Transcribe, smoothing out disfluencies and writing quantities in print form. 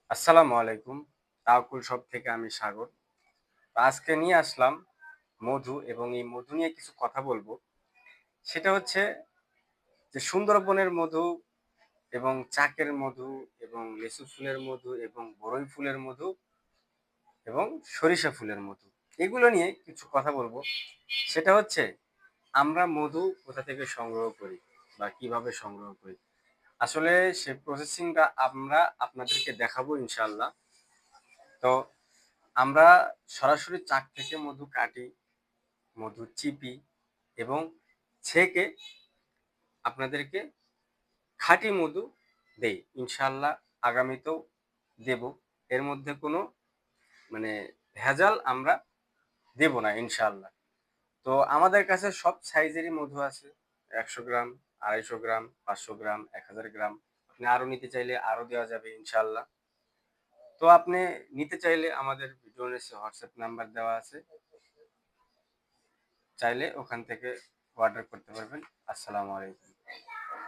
আসসালামু আলাইকুম। তাওকুল শপ থেকে আমি সাগর। তো আজকে নিয়ে আসলাম মধু এবং এই মধু নিয়ে কিছু কথা বলবো। সেটা হচ্ছে যে সুন্দরবনের মধু এবং চাকের মধু এবং লেসু ফুলের মধু এবং বড়ই ফুলের মধু এবং সরিষা ফুলের মধু। এগুলো নিয়ে কিছু কথা বলবো। সেটা হচ্ছে আমরা মধু কোথা থেকে সংগ্রহ করি বা কিভাবে সংগ্রহ করি। আসলে সে প্রসেসিংটা আমরা আপনাদেরকে দেখাবো ইনশাআল্লাহ। তো আমরা সরাসরি চাক থেকে মধু কাটি, মধু চিপি এবং ছেঁকে আপনাদেরকে খাঁটি মধু দেই ইনশাআল্লাহ। আগামীতেও দেব। এর মধ্যে কোনো মানে ভেজাল আমরা দেব না ইনশাআল্লাহ। তো আমাদের কাছে সব সাইজেরই মধু আছে। ১০০ গ্রাম, ২৫০ গ্রাম, ৫০০ গ্রাম, ১০০০ গ্রাম। আপনি আরো নিতে চাইলে আরো দেওয়া যাবে ইনশাআল্লাহ। তো আপনি নিতে চাইলে আমাদের ভিডিওর নিচে হোয়াটসঅ্যাপ নাম্বার দেওয়া আছে। চাইলে ওখান থেকে অর্ডার করতে পারবেন। আসসালামু আলাইকুম।